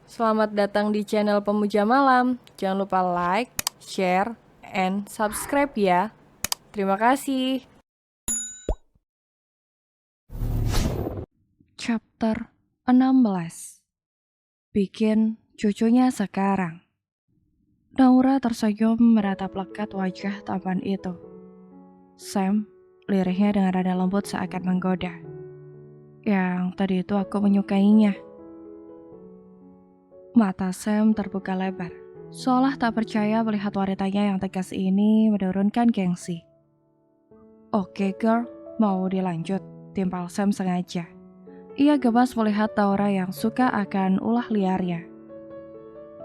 Selamat datang di channel Pemuja Malam. Jangan lupa like, share, and subscribe ya. Terima kasih. Chapter 16. Bikin cucunya sekarang. Naura tersenyum meratap lekat wajah tampan itu. Sam, lirihnya dengan nada lembut seakan menggoda. Yang tadi itu aku menyukainya. Mata Sam terbuka lebar, seolah tak percaya melihat wanitanya yang tegas ini menurunkan gengsi. Oke girl, mau dilanjut, timpal Sam sengaja. Ia gemas melihat Naura yang suka akan ulah liarnya.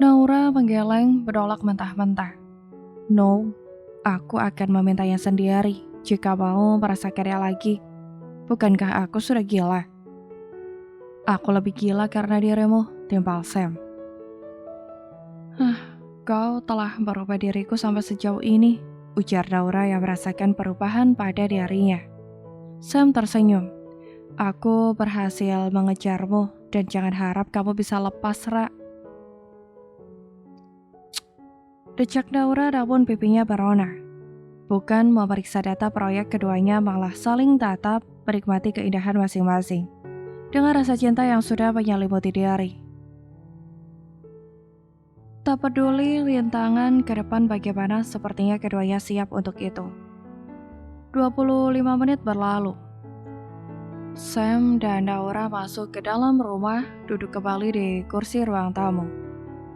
Naura menggeleng menolak mentah-mentah. No, aku akan memintanya sendiri jika mau merasakannya lagi. Bukankah aku sudah gila? Aku lebih gila karena dirimu, timpal Sam. Kau telah merubah diriku sampai sejauh ini, ujar Naura yang merasakan perubahan pada dirinya. Sam tersenyum. Aku berhasil mengejarmu dan jangan harap kamu bisa lepas, Ra. Decak Naura namun pipinya berona. Bukan memeriksa data proyek keduanya malah saling tatap menikmati keindahan masing-masing. Dengan rasa cinta yang sudah menyelimuti diri. Tak peduli rintangan ke depan bagaimana, sepertinya keduanya siap untuk itu. 25 menit berlalu. Sam dan Naura masuk ke dalam rumah, duduk kembali di kursi ruang tamu.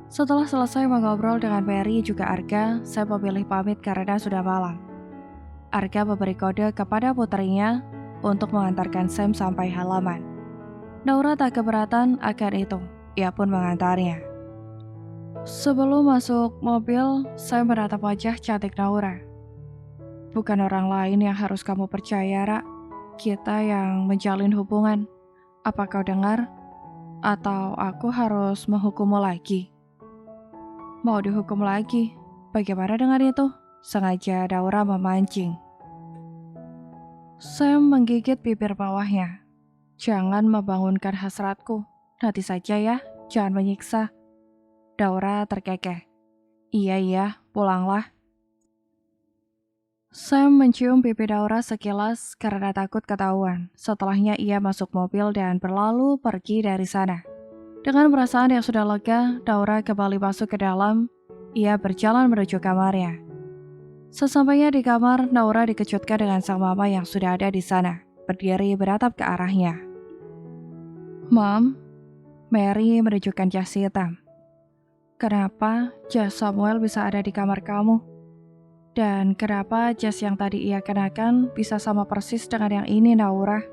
Setelah selesai mengobrol dengan Mary juga Arga, Sam memilih pamit karena sudah malam. Arga memberi kode kepada putrinya untuk mengantarkan Sam sampai halaman. Naura tak keberatan akan itu, ia pun mengantarnya. Sebelum masuk mobil, Sam menatap wajah cantik Naura. Bukan orang lain yang harus kamu percaya, Ra. Kita yang menjalin hubungan. Apa kau dengar? Atau aku harus menghukummu lagi? Mau dihukum lagi? Bagaimana dengan itu? Sengaja Naura memancing. Sam menggigit bibir bawahnya. Jangan membangunkan hasratku. Nanti saja ya, jangan menyiksa. Naura terkekeh. Iya, pulanglah. Sam mencium pipi Naura sekilas karena takut ketahuan. Setelahnya ia masuk mobil dan berlalu pergi dari sana. Dengan perasaan yang sudah lega, Naura kembali masuk ke dalam. Ia berjalan menuju kamarnya. Sesampainya di kamar, Naura dikejutkan dengan sang mama yang sudah ada di sana, berdiri beratap ke arahnya. Mom, Mary menunjukkan jas hitam. Kenapa jas Samuel bisa ada di kamar kamu? Dan kenapa jas yang tadi ia kenakan bisa sama persis dengan yang ini, Naura?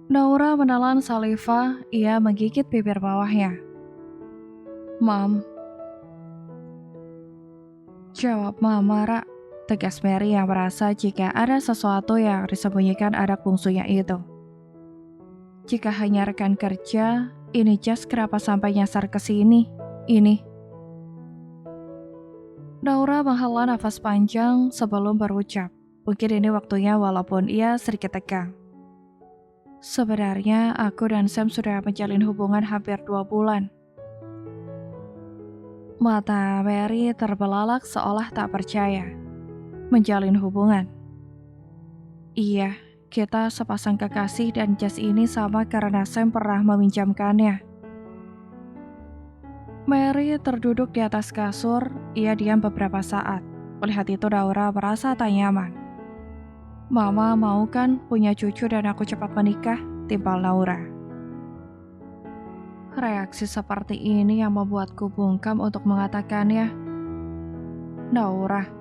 Naura menelan saliva, ia menggigit bibir bawahnya. Mom. Jawab Mama, Ra, tegas Mary yang merasa jika ada sesuatu yang disembunyikan anak bungsunya itu. Jika hanya rekan kerja, ini jas kenapa sampai nyasar ke sini? Ini. Naura menghela nafas panjang sebelum berucap. Mungkin ini waktunya walaupun ia sedikit tegang. Sebenarnya aku dan Sam sudah menjalin hubungan hampir 2 bulan. Mata Mary terbelalak seolah tak percaya. Menjalin hubungan. Iya, kita sepasang kekasih dan jas ini sama karena Sam pernah meminjamkannya. Mary terduduk di atas kasur, ia diam beberapa saat. Melihat itu Naura merasa tak nyaman. Mama mau kan punya cucu dan aku cepat menikah, timpal Naura. Reaksi seperti ini yang membuatku bungkam untuk mengatakannya. Naura.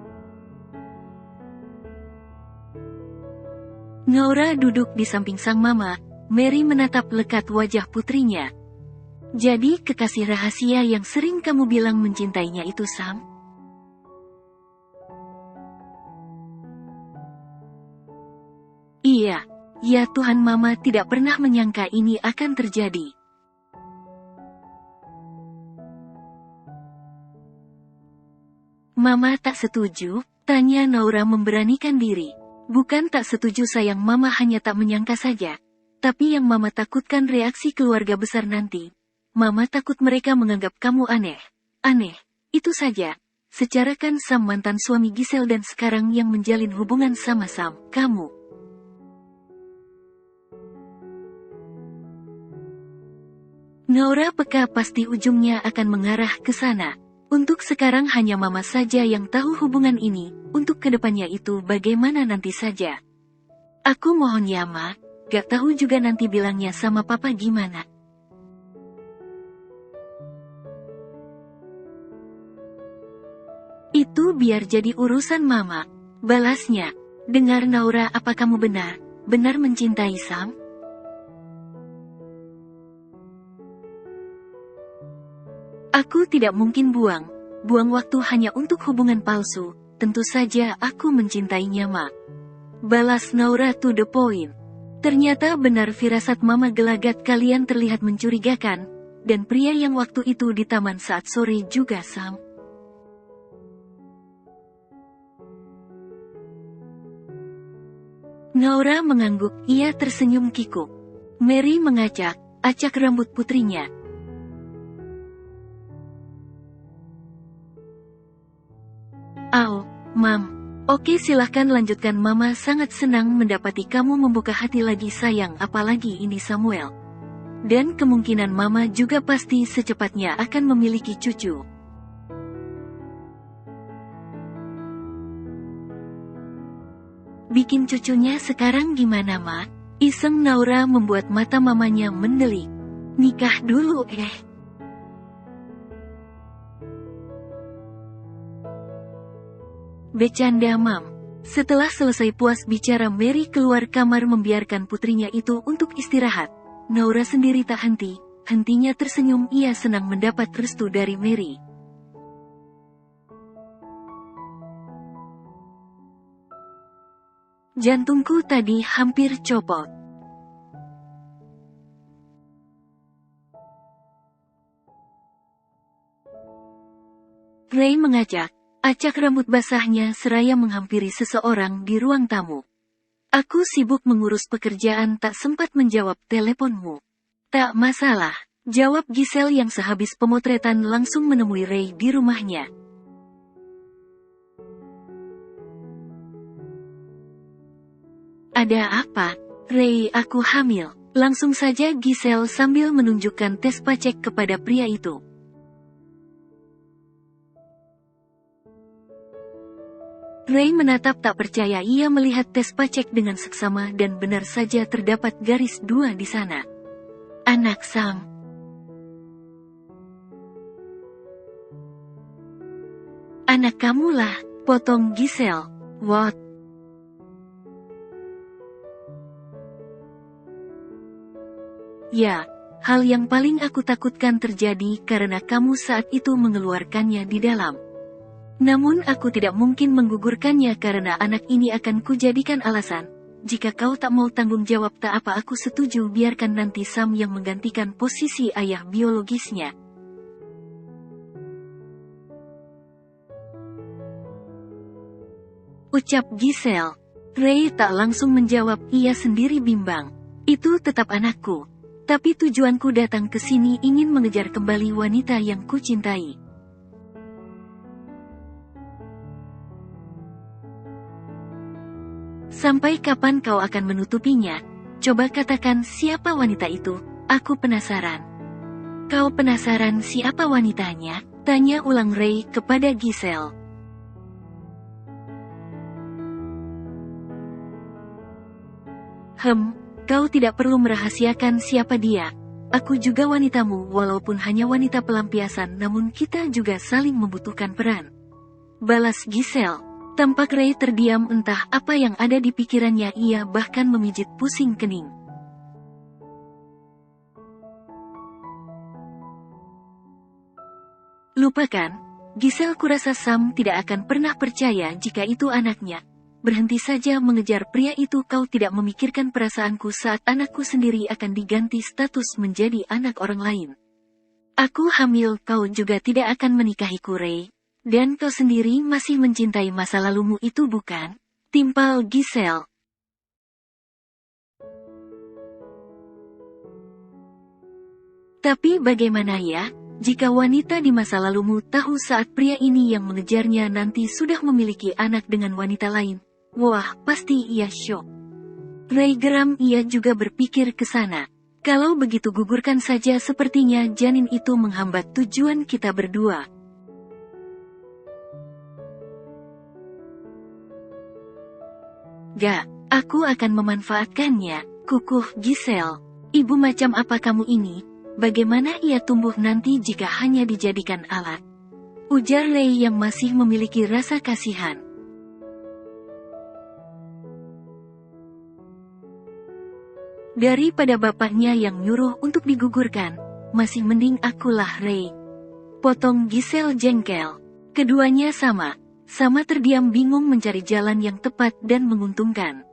Naura duduk di samping sang mama, Mary menatap lekat wajah putrinya. Jadi kekasih rahasia yang sering kamu bilang mencintainya itu Sam? Iya, ya Tuhan mama tidak pernah menyangka ini akan terjadi. Mama tak setuju, tanya Naura memberanikan diri. Bukan tak setuju sayang, mama hanya tak menyangka saja. Tapi yang mama takutkan reaksi keluarga besar nanti. Mama takut mereka menganggap kamu aneh. Aneh, itu saja. Secara kan Sam mantan suami Giselle dan sekarang yang menjalin hubungan sama Sam, kamu. Naura peka pasti ujungnya akan mengarah ke sana. Untuk sekarang hanya Mama saja yang tahu hubungan ini, untuk kedepannya itu bagaimana nanti saja. Aku mohon ya Ma, gak tahu juga nanti bilangnya sama Papa gimana. Itu biar jadi urusan Mama. Balasnya, dengar Naura, apa kamu benar mencintai Sam? Aku tidak mungkin buang waktu hanya untuk hubungan palsu, tentu saja aku mencintainya Ma. Balas Naura to the point. Ternyata benar firasat Mama gelagat kalian terlihat mencurigakan, dan pria yang waktu itu di taman saat sore juga Sam. Naura mengangguk, ia tersenyum kikuk. Mary acak rambut putrinya. "Au, Mam. Oke, silahkan lanjutkan. Mama sangat senang mendapati kamu membuka hati lagi sayang, apalagi ini Samuel. Dan kemungkinan Mama juga pasti secepatnya akan memiliki cucu." "Bikin cucunya sekarang gimana Ma?" Iseng Naura membuat mata mamanya mendelik. "Nikah dulu Bercanda Mam. Setelah selesai puas bicara, Mary keluar kamar membiarkan putrinya itu untuk istirahat. Naura sendiri tak hentinya tersenyum, ia senang mendapat restu dari Mary. Jantungku tadi hampir copot. Ray acak rambut basahnya seraya menghampiri seseorang di ruang tamu. "Aku sibuk mengurus pekerjaan, tak sempat menjawab teleponmu." "Tak masalah," jawab Giselle yang sehabis pemotretan langsung menemui Ray di rumahnya. "Ada apa?" "Ray, aku hamil." Langsung saja Giselle sambil menunjukkan tes pacek kepada pria itu. Ray menatap tak percaya, ia melihat tes pacek dengan seksama dan benar saja terdapat garis 2 di sana. "Anak Sam." "Anak kamulah," potong Giselle. "What?" "Ya, hal yang paling aku takutkan terjadi karena kamu saat itu mengeluarkannya di dalam. Namun aku tidak mungkin menggugurkannya karena anak ini akan kujadikan alasan. Jika kau tak mau tanggung jawab, tak apa, aku setuju, biarkan nanti Sam yang menggantikan posisi ayah biologisnya." Ucap Giselle. Ray tak langsung menjawab, ia sendiri bimbang. "Itu tetap anakku. Tapi tujuanku datang ke sini ingin mengejar kembali wanita yang kucintai." "Sampai kapan kau akan menutupinya? Coba katakan siapa wanita itu, aku penasaran." "Kau penasaran siapa wanitanya?" tanya ulang Ray kepada Giselle. Kau tidak perlu merahasiakan siapa dia. Aku juga wanitamu, walaupun hanya wanita pelampiasan, namun kita juga saling membutuhkan peran." Balas Giselle. Tampak Ray terdiam, entah apa yang ada di pikirannya, ia bahkan memijit pusing kening. "Lupakan, Giselle, kurasa Sam tidak akan pernah percaya jika itu anaknya. Berhenti saja mengejar pria itu, kau tidak memikirkan perasaanku saat anakku sendiri akan diganti status menjadi anak orang lain. Aku hamil, kau juga tidak akan menikahiku Ray. Dan kau sendiri masih mencintai masa lalumu itu, bukan?" timpal Giselle. Tapi bagaimana ya, jika wanita di masa lalumu tahu saat pria ini yang mengejarnya nanti sudah memiliki anak dengan wanita lain? Wah, pasti ia syok. Ray geram, ia juga berpikir ke sana. Kalau begitu gugurkan saja, sepertinya janin itu menghambat tujuan kita berdua. Gak, aku akan memanfaatkannya, kukuh Giselle. Ibu macam apa kamu ini? Bagaimana ia tumbuh nanti jika hanya dijadikan alat? Ujar Ray yang masih memiliki rasa kasihan. Daripada bapaknya yang nyuruh untuk digugurkan, masih mending akulah Ray. Potong Giselle jengkel. Keduanya sama terdiam bingung mencari jalan yang tepat dan menguntungkan.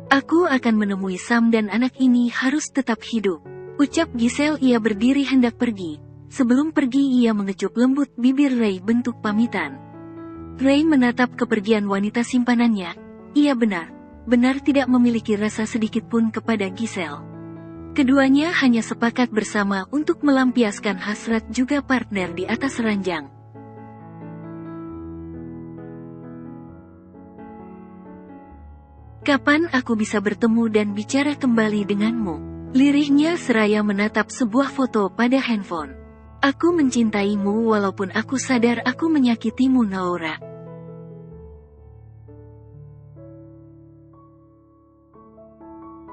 Aku akan menemui Sam dan anak ini harus tetap hidup, ucap Giselle. Ia berdiri hendak pergi. Sebelum pergi ia mengecup lembut bibir Ray bentuk pamitan. Ray menatap kepergian wanita simpanannya. Ia benar tidak memiliki rasa sedikit pun kepada Giselle. Keduanya hanya sepakat bersama untuk melampiaskan hasrat juga partner di atas ranjang. Kapan aku bisa bertemu dan bicara kembali denganmu? Lirihnya seraya menatap sebuah foto pada handphone. Aku mencintaimu walaupun aku sadar aku menyakitimu, Naura.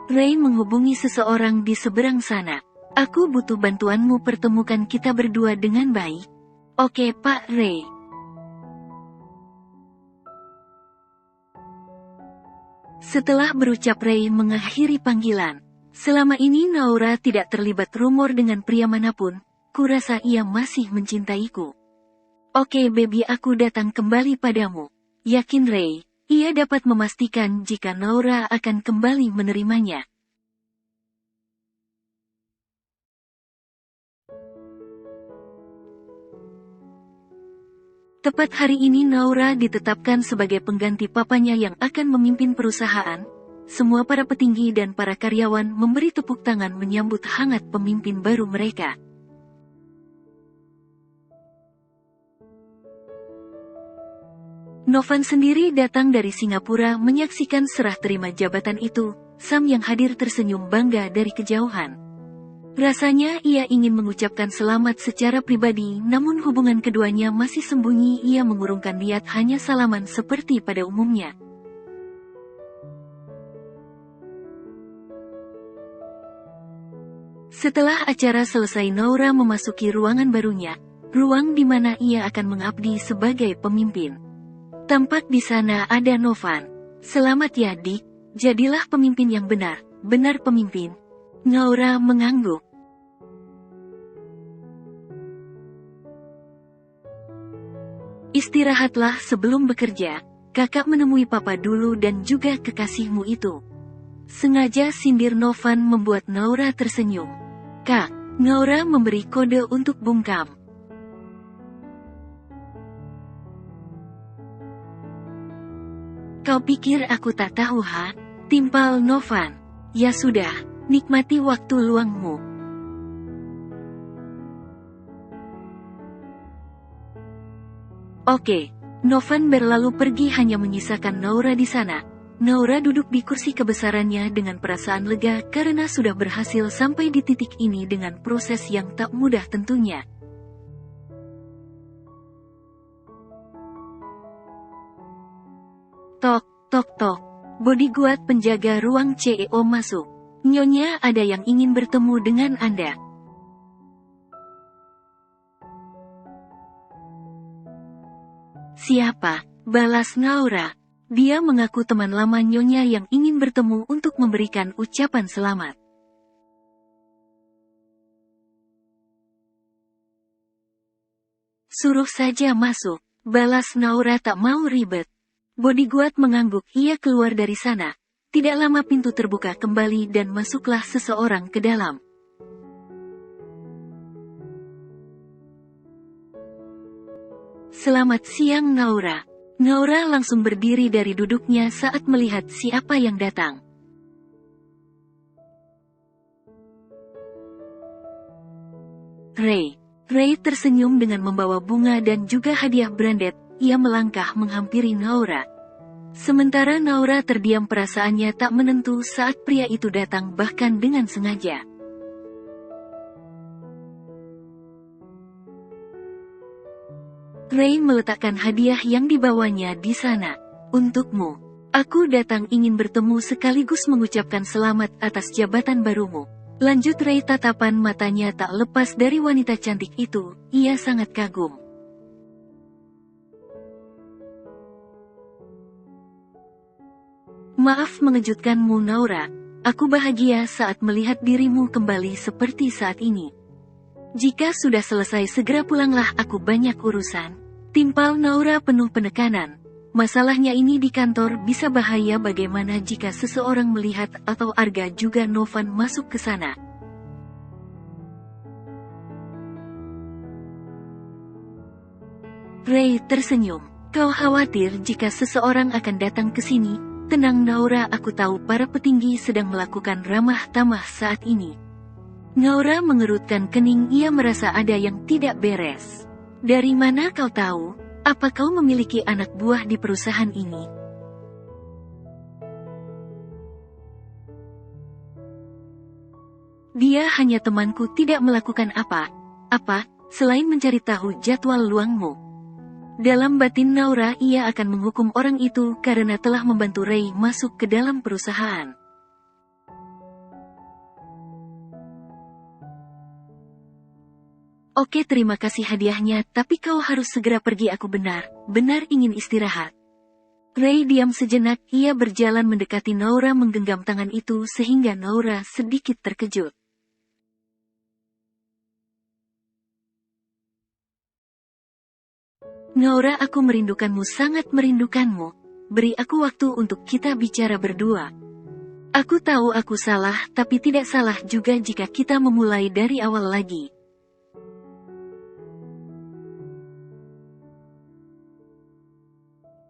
Ray menghubungi seseorang di seberang sana. Aku butuh bantuanmu, pertemukan kita berdua dengan baik. Oke, Pak Ray. Setelah berucap, Ray mengakhiri panggilan. Selama ini Naura tidak terlibat rumor dengan pria manapun. Kurasa ia masih mencintaiku. Oke baby, aku datang kembali padamu. Yakin Ray, ia dapat memastikan jika Naura akan kembali menerimanya. Tepat hari ini Naura ditetapkan sebagai pengganti papanya yang akan memimpin perusahaan. Semua para petinggi dan para karyawan memberi tepuk tangan menyambut hangat pemimpin baru mereka. Novan sendiri datang dari Singapura menyaksikan serah terima jabatan itu. Sam yang hadir tersenyum bangga dari kejauhan. Rasanya ia ingin mengucapkan selamat secara pribadi, namun hubungan keduanya masih sembunyi. Ia mengurungkan niat, hanya salaman seperti pada umumnya. Setelah acara selesai, Naura memasuki ruangan barunya, ruang di mana ia akan mengabdi sebagai pemimpin. Tampak di sana ada Novan. Selamat ya Dik, jadilah pemimpin yang benar pemimpin. Naura mengangguk. Istirahatlah sebelum bekerja, kakak menemui papa dulu dan juga kekasihmu itu. Sengaja sindir Novan membuat Naura tersenyum. Kak, Naura memberi kode untuk bungkam. Kau pikir aku tak tahu ha? Timpal Novan. Ya sudah, nikmati waktu luangmu. Oke, Novan berlalu pergi hanya menyisakan Naura di sana. Naura duduk di kursi kebesarannya dengan perasaan lega karena sudah berhasil sampai di titik ini dengan proses yang tak mudah tentunya. Tok, tok, tok. Bodyguard penjaga ruang CEO masuk. Nyonya, ada yang ingin bertemu dengan Anda. Siapa? Balas Naura. Dia mengaku teman lama Nyonya yang ingin bertemu untuk memberikan ucapan selamat. Suruh saja masuk. Balas Naura tak mau ribet. Bodyguard mengangguk. Ia keluar dari sana. Tidak lama pintu terbuka kembali dan masuklah seseorang ke dalam. Selamat siang Naura. Naura langsung berdiri dari duduknya saat melihat siapa yang datang. Ray. Ray tersenyum dengan membawa bunga dan juga hadiah branded. Ia melangkah menghampiri Naura. Sementara Naura terdiam, perasaannya tak menentu saat pria itu datang, bahkan dengan sengaja. Ray meletakkan hadiah yang dibawanya di sana. Untukmu. Aku datang ingin bertemu sekaligus mengucapkan selamat atas jabatan barumu. Lanjut Ray, tatapan matanya tak lepas dari wanita cantik itu. Ia sangat kagum. Maaf mengejutkanmu Naura. Aku bahagia saat melihat dirimu kembali seperti saat ini. Jika sudah selesai segera pulanglah, aku banyak urusan. Timpal Naura penuh penekanan. Masalahnya ini di kantor bisa bahaya, bagaimana jika seseorang melihat atau Arga juga Novan masuk ke sana. Ray tersenyum. Kau khawatir jika seseorang akan datang ke sini? Tenang Naura, aku tahu para petinggi sedang melakukan ramah tamah saat ini. Naura mengerutkan kening, ia merasa ada yang tidak beres. Dari mana kau tahu? Apa kau memiliki anak buah di perusahaan ini? Dia hanya temanku, tidak melakukan apa-apa, selain mencari tahu jadwal luangmu. Dalam batin Naura, ia akan menghukum orang itu karena telah membantu Ray masuk ke dalam perusahaan. Oke, terima kasih hadiahnya, tapi kau harus segera pergi, aku benar-benar ingin istirahat. Ray diam sejenak, ia berjalan mendekati Naura menggenggam tangan itu sehingga Naura sedikit terkejut. Naura, aku merindukanmu, sangat merindukanmu. Beri aku waktu untuk kita bicara berdua. Aku tahu aku salah, tapi tidak salah juga jika kita memulai dari awal lagi.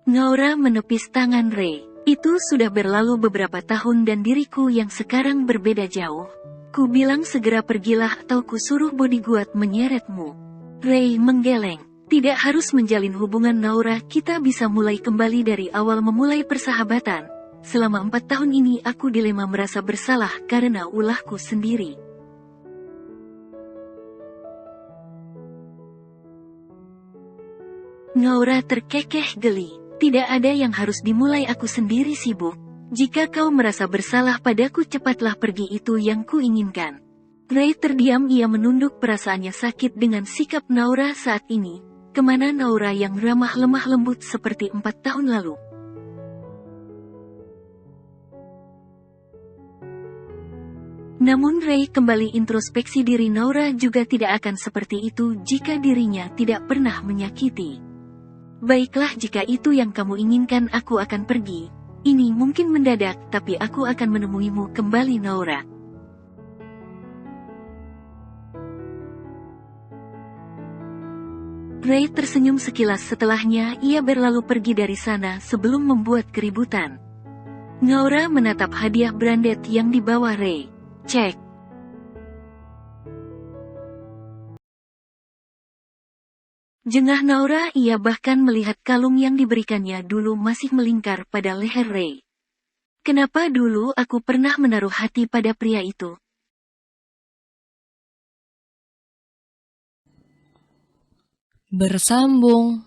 Naura menepis tangan Ray. Itu sudah berlalu beberapa tahun dan diriku yang sekarang berbeda jauh. Ku bilang segera pergilah atau ku suruh bodyguard menyeretmu. Ray menggeleng. Tidak harus menjalin hubungan Naura, kita bisa mulai kembali dari awal, memulai persahabatan. Selama 4 tahun ini aku dilema, merasa bersalah karena ulahku sendiri. Naura terkekeh geli. Tidak ada yang harus dimulai, aku sendiri sibuk. Jika kau merasa bersalah padaku, cepatlah pergi, itu yang kuinginkan. Ray terdiam, ia menunduk, perasaannya sakit dengan sikap Naura saat ini. Kemana Naura yang ramah lemah lembut seperti 4 tahun lalu? Namun Ray kembali introspeksi diri, Naura juga tidak akan seperti itu jika dirinya tidak pernah menyakiti. Baiklah, jika itu yang kamu inginkan, aku akan pergi. Ini mungkin mendadak, tapi aku akan menemuimu kembali Naura. Ray tersenyum sekilas, setelahnya ia berlalu pergi dari sana sebelum membuat keributan. Naura menatap hadiah branded yang dibawa Ray. Cek. Jengah Naura, ia bahkan melihat kalung yang diberikannya dulu masih melingkar pada leher Ray. Kenapa dulu aku pernah menaruh hati pada pria itu? Bersambung.